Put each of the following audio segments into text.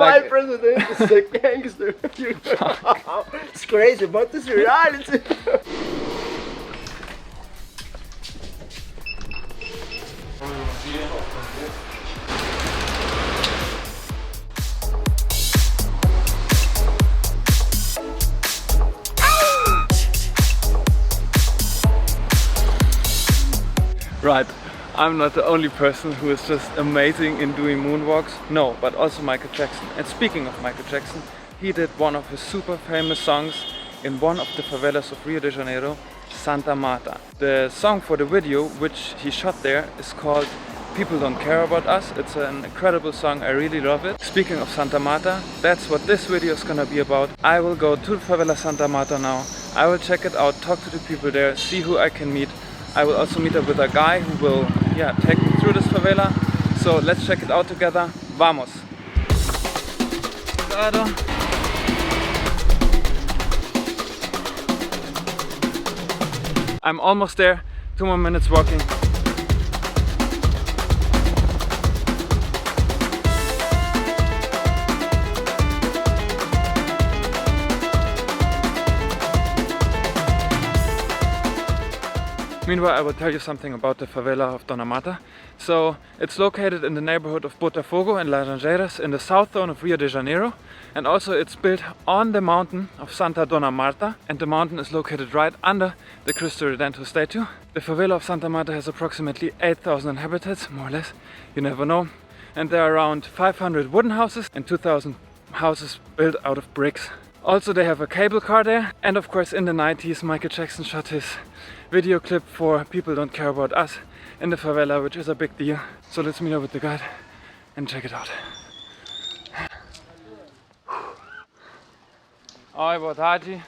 my president is a gangster. It's crazy, but it's reality. Right, I'm not the only person who is just amazing in doing moonwalks. No, but also Michael Jackson. And speaking of Michael Jackson, he did one of his super famous songs in one of the favelas of Rio de Janeiro, Santa Marta. The song for the video, which he shot there, is called People Don't Care About Us. It's an incredible song, I really love it. Speaking of Santa Marta, that's what this video is gonna be about. I will go to the favela Santa Marta now. I will check it out, talk to the people there, see who I can meet. I will also meet up with a guy who will take me through this favela. So let's check it out together. Vamos! Claro. I'm almost there, 2 more minutes walking. Meanwhile, I will tell you something about the favela of Dona Marta. So, it's located in the neighborhood of Botafogo and Laranjeiras in the south zone of Rio de Janeiro. And also it's built on the mountain of Santa Dona Marta, and the mountain is located right under the Cristo Redentor statue. The favela of Santa Marta has approximately 8,000 inhabitants, more or less, you never know. And there are around 500 wooden houses and 2,000 houses built out of bricks. Also they have a cable car there, and of course in the 90s Michael Jackson shot his video clip for People Don't Care About Us in the favela, which is a big deal. So let's meet up with the guide and check it out. Oi, boa tarde.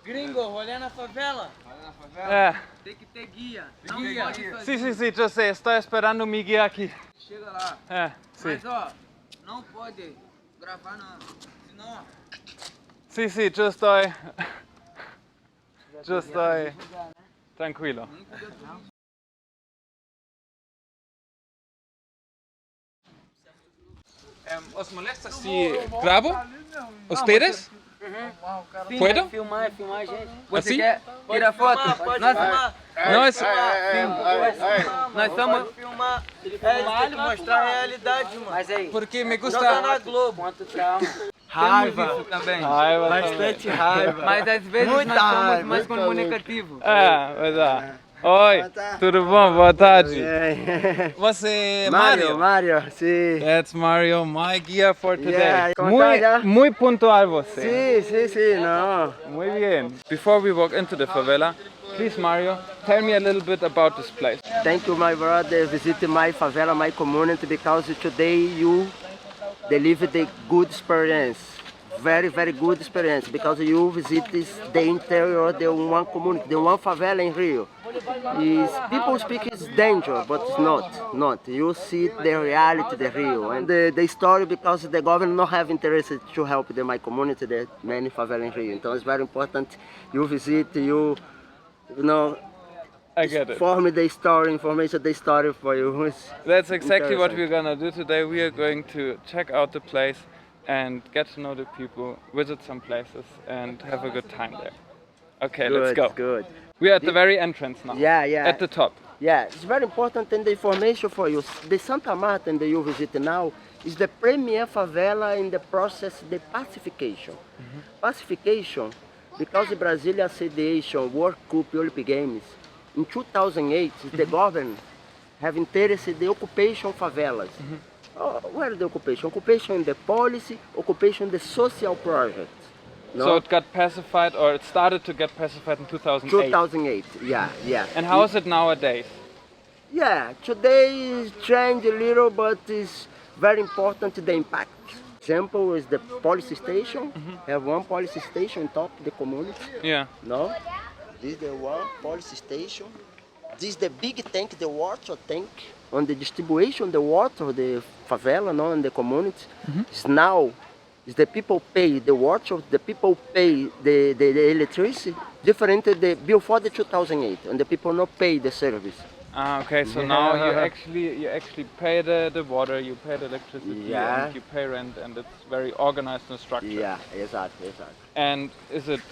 Gringo, rolê na favela. É. Tem que ter guia. Não pode fazer. Sim, eu sei. Estou esperando o meu guia aqui. Chega lá. É, sim. Mas ó, não pode gravar não. Senão... Sim, eu estou... tranquilo. ¿Os molesta si grabo? ¿Ustedes? Sim, ¿Puedo? filmar, gente. Você Você quer tirar foto? Nós Não, es... nós estamos filmar. Tem que mostrar a realidade, mano. Mas aí, porque me joga gusta... na Globo. Quanto trauma. Raiva. Temos isso também. Raiva Bastante raiva. Mas às vezes Muita nós somos raiva, mais muita comunicativos. verdade. Oi, tudo bom? Boa tarde. Você Mario, sim. That's Mario, my guia for today. Yeah, como tá já? Muy puntual você. Sim, não. Muy bien. Before we walk into the favela, please Mario, tell me a little bit about this place. Thank you, my brother. Visit my favela, my community, because today you deliver the good experience. Very, very good experience, because you visit the interior, the one community, the one favela in Rio. People speak it's danger, but it's not. You see the reality, the Rio, and the story, because the government not have interest to help my community, the many favela in Rio. So it's very important you visit, you know, I get it. form the story, information, the story for you. That's exactly what we're gonna do today. We are going to check out the place and get to know the people, visit some places and have a good time there. Okay, let's go. Good. We are at the very entrance now. Yeah. At the top. Yeah, it's very important and the information for you. The Santa Marta that you visit now is the premier favela in the process the pacification. Pacification, because the Brazilian Association World Cup Olympic Games, in 2008, the government have interest in the occupation favelas. Where is the occupation? Occupation in the policy, occupation in the social project. No? So it got pacified, or it started to get pacified in 2008. 2008, yeah. And how is it nowadays? Yeah, today is changed a little, but it's very important the impact. Example is the police station. Have one police station on top of the community. Yeah. No, this is the one police station. This is the big tank, the water tank, on the distribution, the water, the favela, no, and the community. It's now, is the people pay the water, the people pay the electricity, different the before the 2008, and the people not pay the service. Ah, okay. So now you actually pay the water, you pay the electricity, and you pay rent, and it's very organized and structured. Yeah, exactly. And is it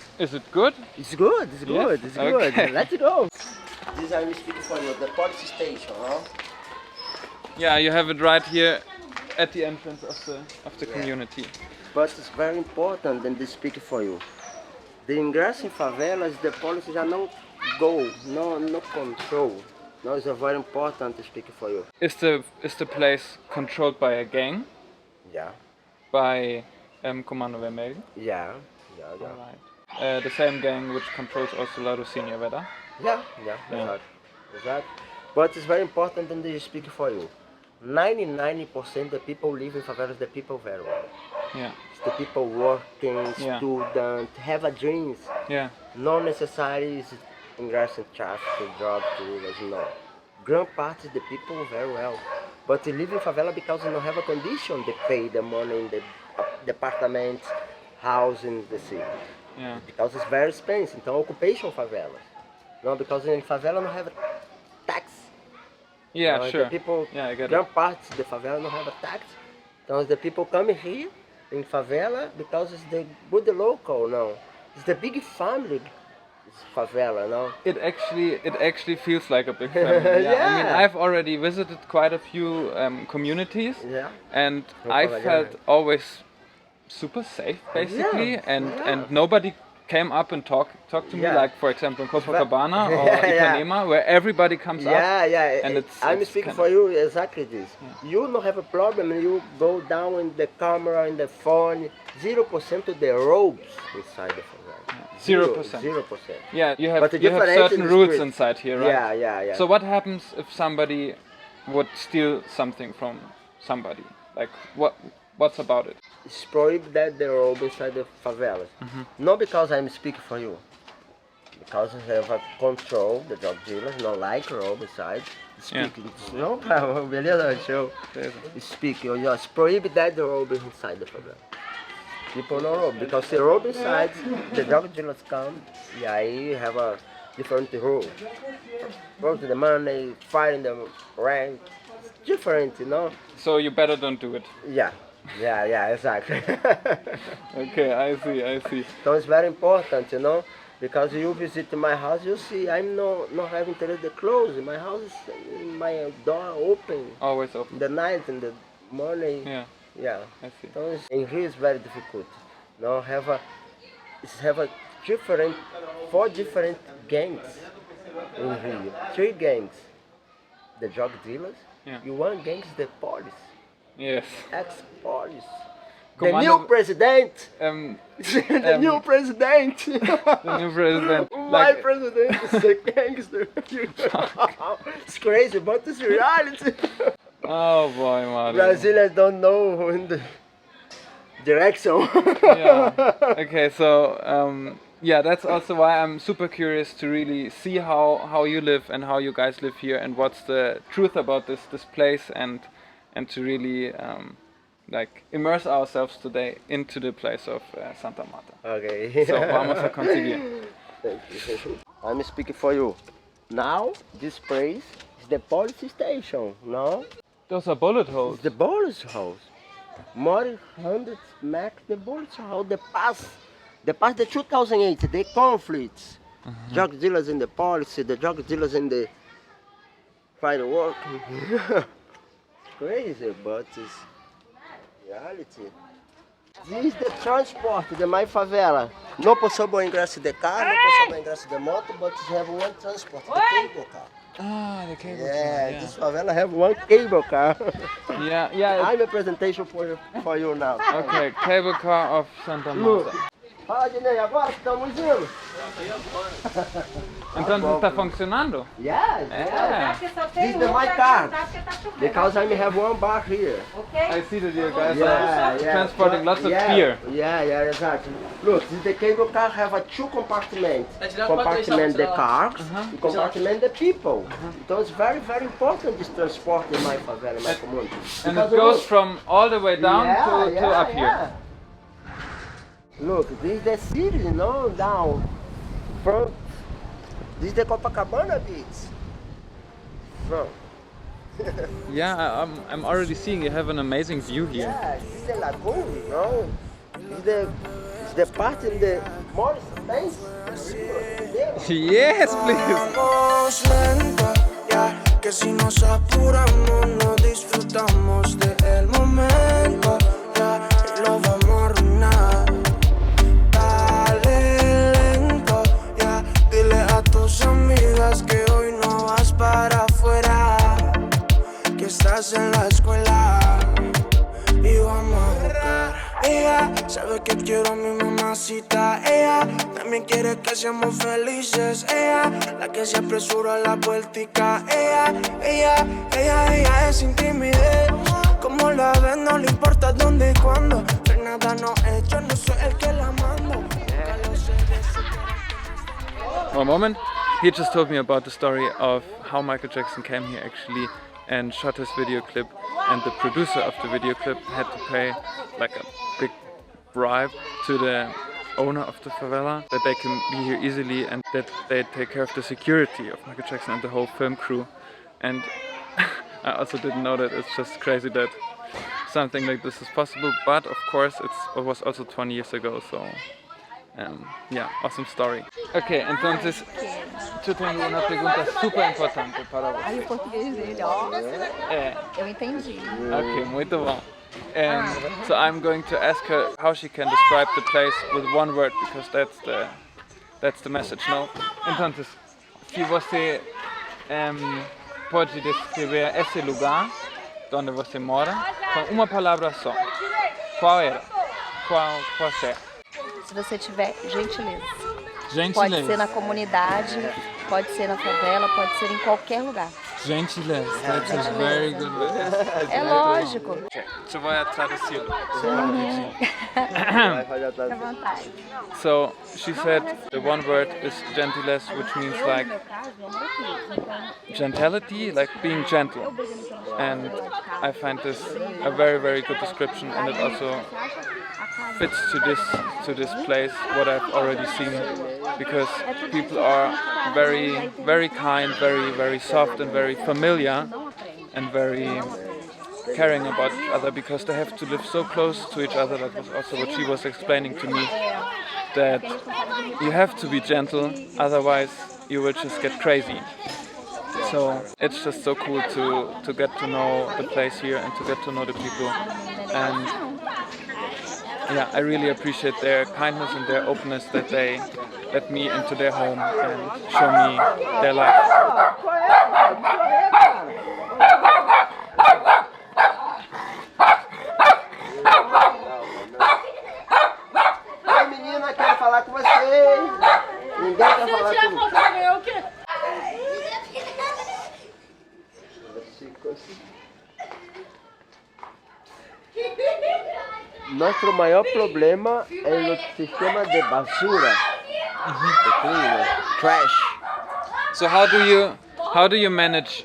good? It's good. It's good. Yes? It's good. Okay. Let's go. This I'm speaking for you, the police station, huh? Yeah, you have it right here at the entrance of the community. But it's very important, and they speak for you. The ingress in favelas, the police já não go, no control. No, it's very important to speak for you. Is the place controlled by a gang? Yeah. By Comando Vermelho? Yeah. Right. The same gang which controls also La Rocinha, ¿verdad? Yeah. Exactly. But it's very important, and they speak for you. 99% the people live in favelas, the people very well. Yeah. It's the people working, student, have a dreams. Yeah. Not necessarily is ingress in traffic, drug dealers, no. Grand part of the people very well. But they live in favela because they don't have a condition to pay the money in the apartment, house in the city. Yeah. Because it's very expensive. Então, occupation favelas. No, because in favela don't have a tax. Yeah, No, sure. The people, yeah, I get grand it. part of the favela don't have a tax. So the people come here in favela because it's the good local, no. It's the big family. It's favela, no. It actually feels like a big family. Yeah. I mean, I've already visited quite a few communities, and I felt always super safe, basically, and nobody came up and talked to me, like for example in Copacabana or Ipanema, where everybody comes up. And I'm speaking for you exactly this. You don't have a problem. You go down in the camera, in the phone. 0% of the robes inside the favela. 0%. 0%. Yeah, you have But certain rules inside here, right? Yeah. So what happens if somebody would steal something from somebody? Like what's about it? It's prohibited that the robe inside the favelas. Not because I'm speaking for you. Because we have a control, the drug dealers don't like robe inside. Speaking, no problem, beleza, show. Speaking, it's prohibited that the robe inside the favela. People don't robe, because the robe inside, the drug dealers come, you have a different rule. Go to the money, find the rank, it's different, you know. So you better don't do it. Yeah, exactly. Okay, I see. So it's very important, you know, because you visit my house, you see I'm not having the clothes. My house is my door open. Always open. The night and the morning. Yeah. I see. So in Rio it's very difficult. No, have a different 4 different gangs in Rio. 3 gangs. The drug dealers. You one gang is the police. Yes. Ex-police. The new president. The new president. The new president. My president is a gangster. It's crazy, but it's reality. Oh boy, Mario. Brazilians don't know in the direction. Okay, so that's also why I'm super curious to really see how you live and how you guys live here and what's the truth about this place and to really immerse ourselves today into the place of Santa Marta. Okay. So vamos a conseguir. Thank you. I'm speaking for you. Now this place is the police station. No. Those are bullet holes. The bullet holes. More than 100 max the bullet hole. The past the 2008, the conflicts. Drug dealers in the policy, the drug dealers in the firework. Crazy, but it's reality. This is the transport de my favela. Não possible ingresso de carro, não possible ingresso de moto, but we have one transport, the cable car. Ah, the cable car. Yeah, this favela have one cable car. Yeah. I'm a presentation for you now. Okay, cable car of Santa Marta. Fala, Dinei, agora que estamos indo. Então está funcionando? Yes. This is my car. Because I have one bar here. I see that you guys are transporting lots of beer. Yeah, exactly. Look, this the cable car have a 2 compartments. Compartment the cars, compartment the people. So it's very, very important this transport in my favela, my community. And it goes from all the way down to up here. Look, this is the city, you know, down front. This is the Copacabana beach. from? Yeah, I'm already seeing you have an amazing view here. Yeah, this is the lagoon, no? It's the part in the more space. Yes, please. Vamos lento, ya que si nos apuramos no disfrutamos del momento, ya y lo vamos a arruinar. Dale lento, ya dile a tus amigas que hoy no vas para afuera, que estás en la escuela y vamos a jugar. Ella sabe que quiero a mi mamacita. Ella también quiere que seamos felices. Ella, la que se apresura a la vueltica. Ella es sin timidez. Como la ves, no le importa dónde y cuándo. Pero nada no he hecho, no soy el que la mando. One moment. He just told me about the story of how Michael Jackson came here actually and shot his video clip, and the producer of the video clip had to pay like a big bribe to the owner of the favela that they can be here easily and that they take care of the security of Michael Jackson and the whole film crew. And I also didn't know that. It's just crazy that something like this is possible, but of course it was also 20 years ago, so yeah, awesome story. Okay, entonces yo tengo una pregunta súper importante para vos. Aí o português dele, ó. Eu entendi. Okay, muito bom. So I'm going to ask her how she can describe the place with one word, because that's the message, no? Entonces, se você pode descrever esse lugar onde você mora com uma palavra só, qual era? Qual é? Se você tiver gentileza. Gentileza. Pode ser na comunidade, pode ser na favela, pode ser em qualquer lugar. Gentileza. That's a very good word. É lógico. Eu vou traduzi-lo. Fica à vontade. So she said the one word is gentileza, which means like gentility, like being gentle. And I find this a very, very good description, and it also fits to this place what I've already seen, because people are very, very kind, very, very soft and very familiar and very caring about each other, because they have to live so close to each other. That was also what she was explaining to me, that you have to be gentle, otherwise you will just get crazy. So it's just so cool to get to know the place here and to get to know the people. And yeah, I really appreciate their kindness and their openness that they let me into their home and show me their life. Oi, menina, quero falar com você. Ninguém quer falar comigo. Nosso maior problema é o sistema de basura, trash. So how do you manage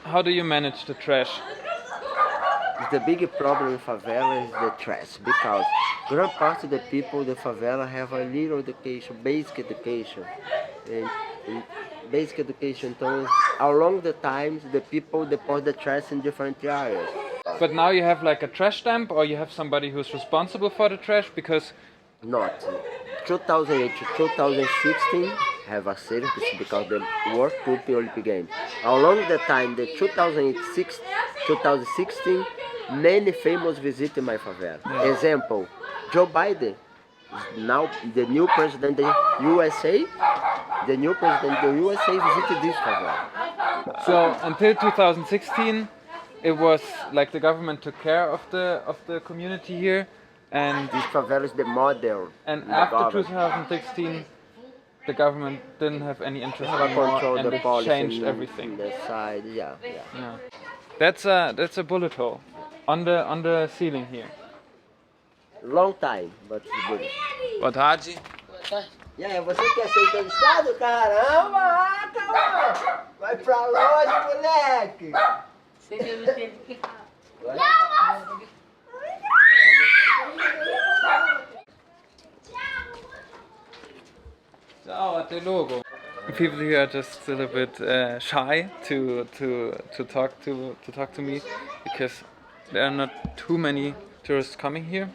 the trash? The big problem in favela is the trash, because grand part of the people in the favela have a little education, basic education. And basic education, então, along the times, the people deposit the trash in different areas. But now you have like a trash dump, or you have somebody who's responsible for the trash, because Not. 2008 to 2016 have a series because the World Cup Olympic Games. Along the time, the 2016, many famous visited my favela. Yeah. Example, Joe Biden is now the new president of the USA. The new president of the USA visited this favela. so until 2016 it was like the government took care of the community here, and This favela is the model. and in the after government. 2016 the government didn't have any interest Have a anymore, control and the they policy changed in everything. the side, yeah. Yeah. That's a bullet hole on the ceiling here. Long time, but it's good. Boa tarde. E aí, você quer ser entrevistado? Caramba! Ah, calma! Vai pra longe, moleque! Ciao, até logo. People here are just a little bit shy to talk to me because there are not too many tourists coming here.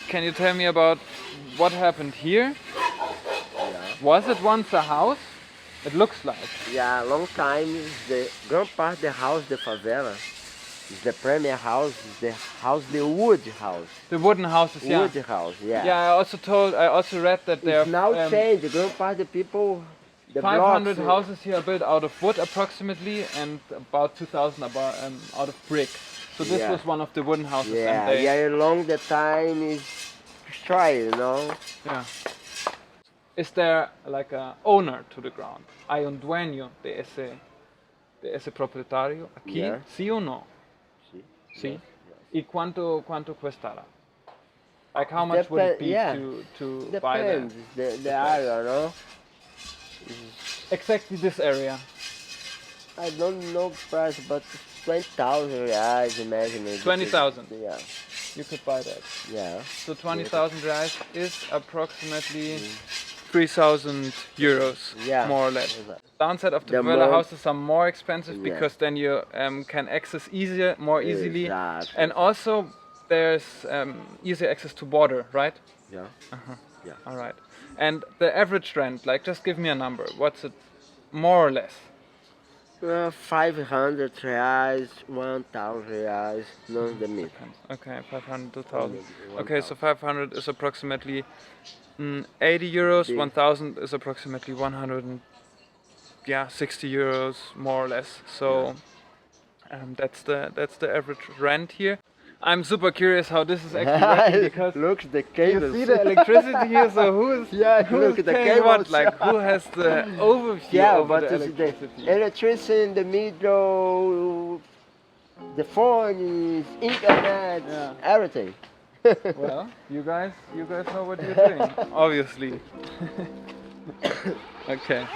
Can you tell me about what happened here? Was it once a house? It looks like. Yeah, long time. The grand part the house, the favela, is the premier house. Is the wood house. The wooden houses, yeah. Wood house, yeah. Yeah, I also read that there It's now changed. The grand part the people. The 500 blocks, houses here are built out of wood approximately, and about 2,000 out of brick. So this Yeah. was one of the wooden houses. Yeah, and they, yeah. Along the time is destroyed, you know. yeah. Is there like a owner to the ground? Hay un dueño de ese propietario aquí? Yeah. ¿Sí o no? Sí. Sí. ¿Y cuánto cuestará? Like how much would it be yeah. to buy that? Depends the area, no. Exactly this area. I don't know price, but 20,000 reais, imagine. 20,000. Yeah, You could buy that. yeah. So 20,000 reais is approximately 3,000 euros, Yeah. more or less. Exactly. Downside of the The favela more- houses are more expensive Yeah. because then you can access more easily, Exactly. and also there's easy access to water, right? Yeah. All right. And the average rent, like, just give me a number. What's it, more or less? 500 reais, 1,000 reais, no the meat. Okay, 500, 2,000. 1,000. Okay, so 500 is approximately 80 euros. Big. 1,000 is approximately 60 euros, more or less. So that's the average rent here. I'm super curious how this is actually working because Look the you cables. see the electricity here. So who's Yeah, who's look, the paying what? cables. Like who has the overview Yeah, over but the it's electricity? the electricity in the middle, the phone, internet, Yeah. everything. Well, you guys know what you're doing, obviously. Okay.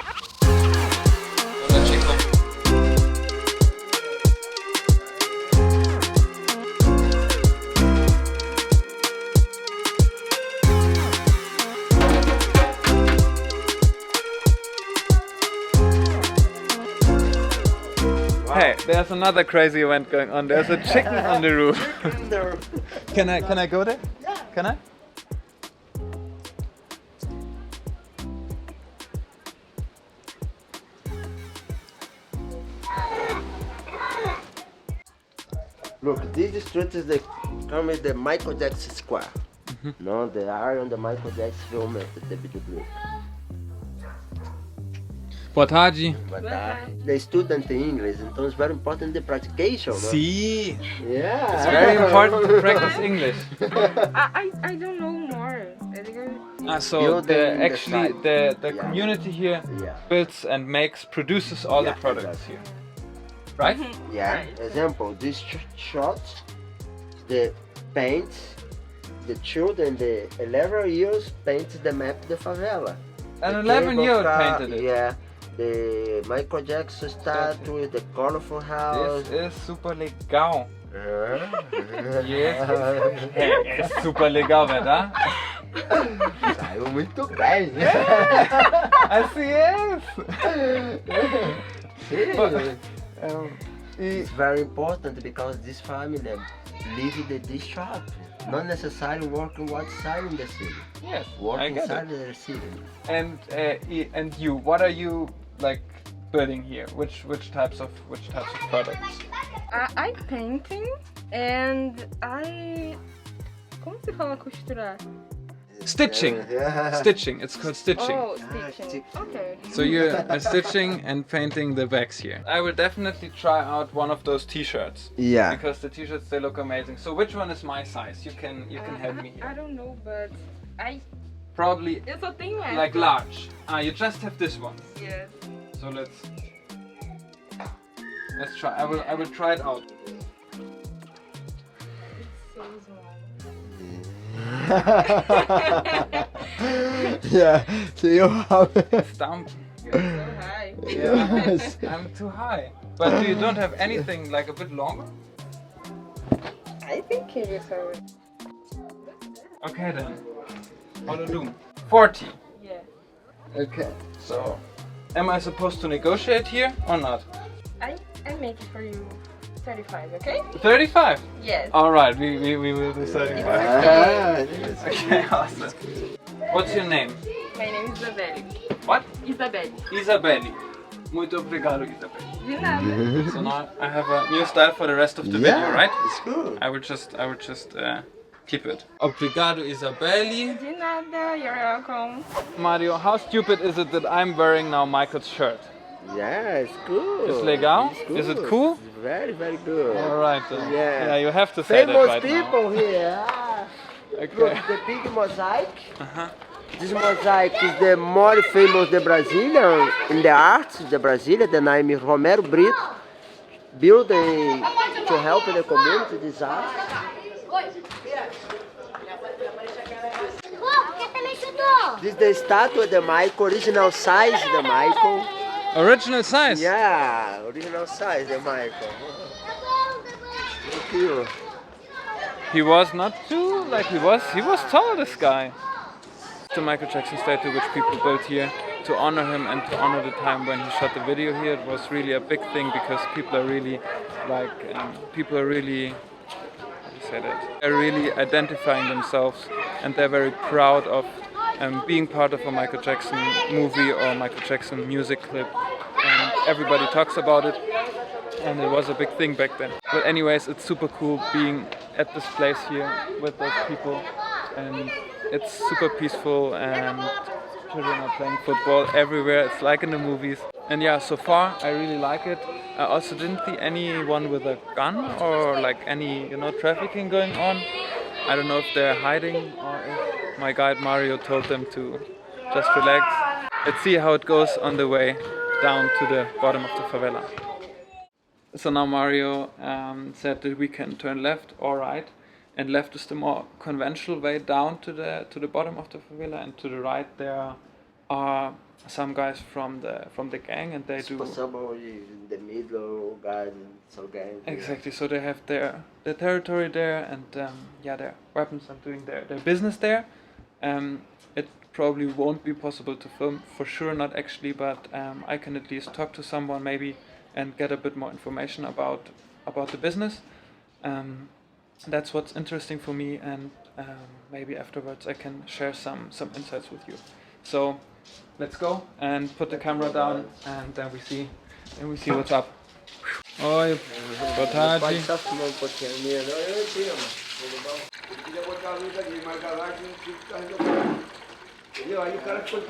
Hey, there's another crazy event going on. There's a chicken on the roof. Can I go there? Yeah. Can I? Look, this street is the come with the Michael Jackson Square. No, the area on the Michael Jackson film the video. Boa tarde. But the student in English, então it's very important the practication. No? See, Yeah. it's very important to practice English. I don't know more. I think So Building the site. the Yeah. community here Yeah. builds and produces all Yeah, the products exactly. here, right? Yeah. Example, this shot, the paint, the children, the 11 years paint the map of the favela. An The 11-year-old cable car, painted it. Yeah. The Michael Jackson statue, the colorful house. This is super legal. Yes. É super legal, verdade? Saiu muito bem. Assim é. It's very important because this family live in this shop. Not necessarily working outside in the city. Yes, I Work get inside it. the city. And you, what are you like building here? Which types of products? I'm painting and como se fala costurar? Stitching. Stitching. It's called stitching. Oh, stitching. Okay. So you're stitching and painting the backs here. I will definitely try out one of those T-shirts. Yeah. Because the T-shirts, they look amazing. So which one is my size? You can help me I here. don't know, but Probably eu só tenho essa. like large. You just have this one. Yes. So let's try. I will try it out. So small. Yeah. So you have. Stump. So high. Yes. I'm too high. But you don't have anything like a bit longer? I think you have it. Okay then. What to do? 40. Yeah. Okay. So Am I supposed to negotiate here or not? I make it for you 35, okay? 35? Yes. Alright, we will do 35. Okay, awesome. What's your name? My name is Isabelle. What? Isabelle. Isabelle. Muito obrigado, Isabelle. De nada. So now I have a new style for the rest of the video, right? It's good. I would just keep it. Obrigado, Isabelle. De nada, you're welcome. Mario, how stupid is it that I'm wearing now Michael's shirt? Yeah, it's good. It's legal? It's good. Is it cool? It's very, very good. Alright. Yeah. Yeah, you have to say that Famous right people here. Okay. Look, the big mosaic. Uh-huh. This mosaic is the more famous the Brazilian in the arts, the Brazilian. The name is Romero Brito. Built to help the community this art. This is the statue of the Michael, original size the Michael. Original size? Yeah, original size the Michael. Look here. He was not too, like he was tall, this guy. The Michael Jackson statue which people built here to honor him and to honor the time when he shot the video here. It was really a big thing because people are really, like, how do you say that? They're really identifying themselves and they're very proud of being part of a Michael Jackson movie or Michael Jackson music clip. And everybody talks about it. And it was a big thing back then. But anyways, it's super cool being at this place here with those people, and it's super peaceful and children are playing football everywhere. It's like in the movies. And yeah, so far I really like it. I also didn't see anyone with a gun or like any, trafficking going on. I don't know if they're hiding or if my guide Mario told them to just relax. Let's see how it goes on the way down to the bottom of the favela. So now Mario said that we can turn left or right, and left is the more conventional way down to the bottom of the favela, and to the right there are some guys from the gang, and they do possible in the middle, guys, some gangs. Exactly. So they have their territory there, and their weapons are doing their business there. It probably won't be possible to film, for sure not actually, but I can at least talk to someone maybe and get a bit more information about the business. That's what's interesting for me, and maybe afterwards I can share some insights with you. So let's go and put the camera down, and then we see what's up. Oi, boa tarde.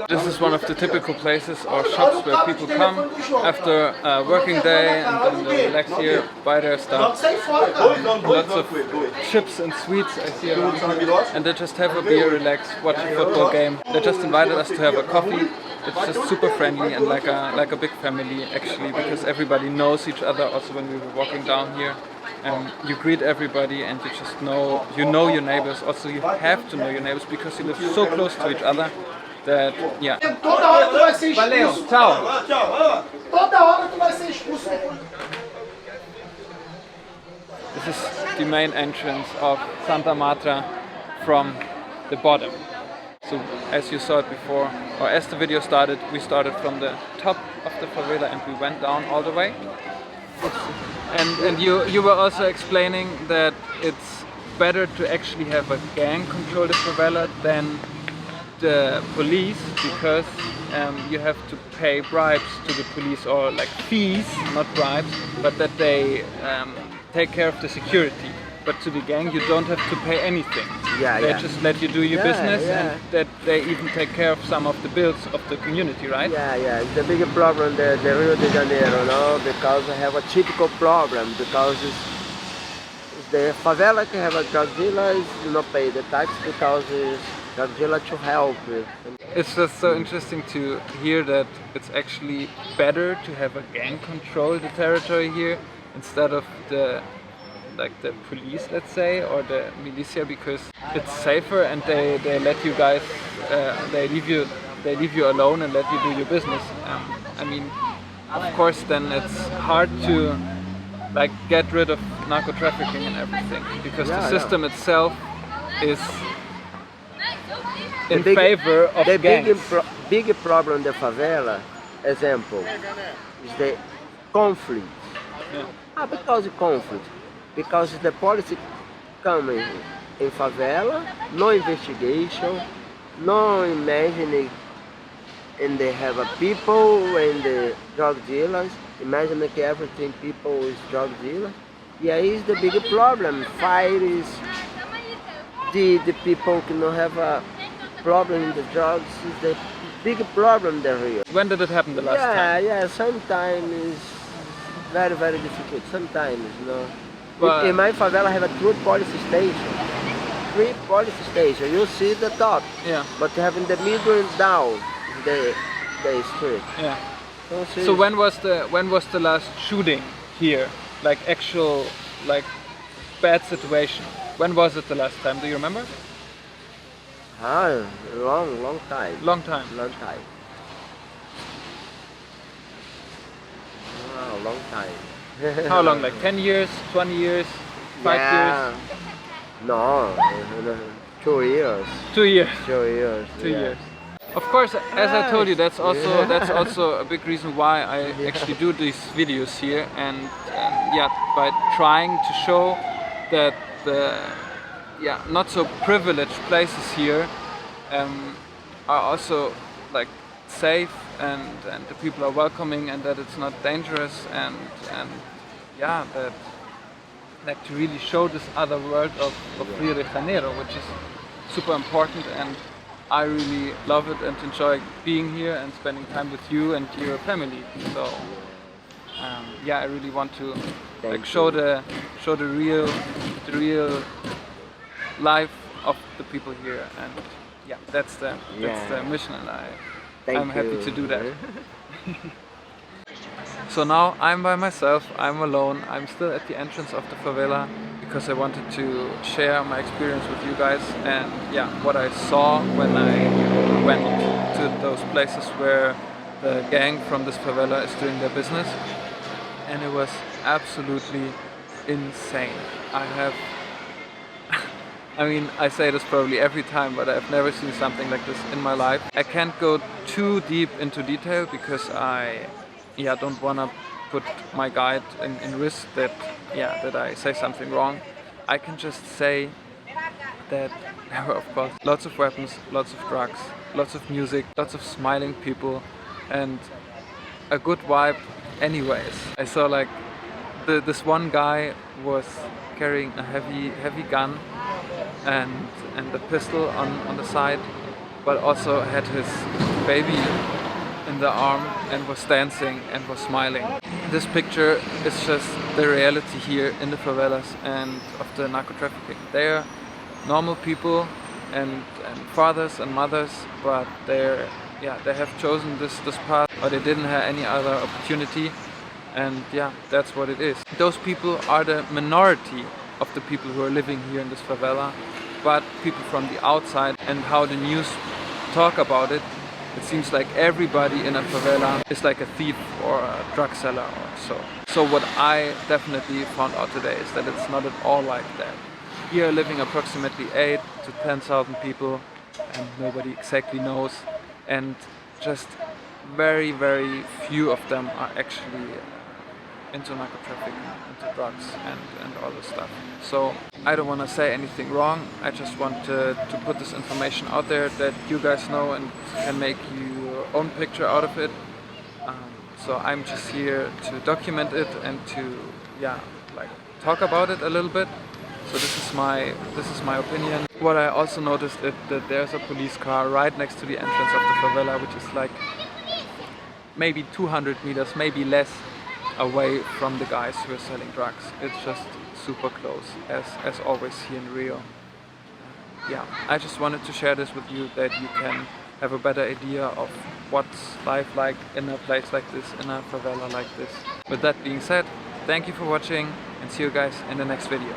This is one of the typical places or shops where people come after a working day and then they relax here, buy their stuff. Lots of chips and sweets I see around, and they just have a beer, relax, watch a football game. They just invited us to have a coffee. It's just super friendly and like a big family actually, because everybody knows each other. Also when we were walking down here, you greet everybody and you just know your neighbors. Also you have to know your neighbors because you live so close to each other that, yeah. Valeu, ciao. This is the main entrance of Santa Marta from the bottom. So as you saw it before, or as the video started, we started from the top of the favela and we went down all the way. And you were also explaining that it's better to actually have a gang control the favela than the police, because you have to pay bribes to the police, or like fees, not bribes, but that they take care of the security. But to the gang you don't have to pay anything. They just let you do your business, and that they even take care of some of the bills of the community, right? Yeah. It's the big problem the Rio de Janeiro, no? Because I have a typical problem, because it's the favela can have a drug dealer, you not pay the tax because it's drug dealer to help. It's just so interesting to hear that it's actually better to have a gang control the territory here instead of the police, let's say, or the militia, because it's safer and they let you guys, they leave you alone and let you do your business. I mean, of course, then it's hard to get rid of narco trafficking and everything, because the system itself is in favor of gangs. Big problem in the favela, example is the conflict. Yeah. Because of conflict. Because the policy coming in favela, no investigation, no imagining, and they have a people and the drug dealers. Imagine that everything people is drug dealers. Yeah, is the big problem. Fire is the people can have a problem in the drugs is the big problem there here. When did it happen the last time? Yeah, sometimes it's very, very difficult. Sometimes, you know. But- In my favela I have a 3 police station. 3 police stations. You see the top. Yeah. But you have in the middle and down the street. Yeah. So So when was the last shooting here? Like actual like bad situation. When was it the last time? Do you remember? Long time. Long time. Long time. Long time. How long? Like 10 years, 20 years, 5 years? No, 2 years. 2 years. 2 years. 2 yeah. years. Of course, as I told you, that's also a big reason why I actually do these videos here, and yeah, by trying to show that the not so privileged places here are also like safe, and the people are welcoming, and that it's not dangerous, and yeah, that to really show this other world of Rio de Janeiro, which is super important, and I really love it and enjoy being here and spending time with you and your family. So yeah, I really want to like show the real life of the people here, and yeah, that's the mission, and I'm happy to do that. So now I'm by myself, I'm alone, I'm still at the entrance of the favela because I wanted to share my experience with you guys, and yeah, what I saw when I went to those places where the gang from this favela is doing their business, and it was absolutely insane. I mean, I say this probably every time, but I've never seen something like this in my life. I can't go too deep into detail because I don't want to put my guide in risk that I say something wrong. I can just say that there were, of course, lots of weapons, lots of drugs, lots of music, lots of smiling people, and a good vibe anyways. I saw like this one guy was carrying a heavy gun and a pistol on the side, but also had his baby in the arm and was dancing and was smiling. This picture is just the reality here in the favelas and of the narco trafficking. They are normal people and fathers and mothers, but they have chosen this path, or they didn't have any other opportunity, and yeah, that's what it is. Those people are the minority of the people who are living here in this favela, but people from the outside and how the news talk about it, it seems like everybody in a favela is like a thief or a drug seller or so. So what I definitely found out today is that it's not at all like that. Here are living approximately 8 to 10,000 people, and nobody exactly knows, and just very, very few of them are actually into narco trafficking, into drugs and all this stuff. So I don't want to say anything wrong, I just want to put this information out there that you guys know and can make your own picture out of it. So I'm just here to document it and to talk about it a little bit. So this is my opinion. What I also noticed is that there's a police car right next to the entrance of the favela, which is like maybe 200 meters, maybe less, away from the guys who are selling drugs. It's just super close, as always here in Rio. Yeah, I just wanted to share this with you, that you can have a better idea of what's life like in a place like this, in a favela like this. With that being said, thank you for watching, and see you guys in the next video.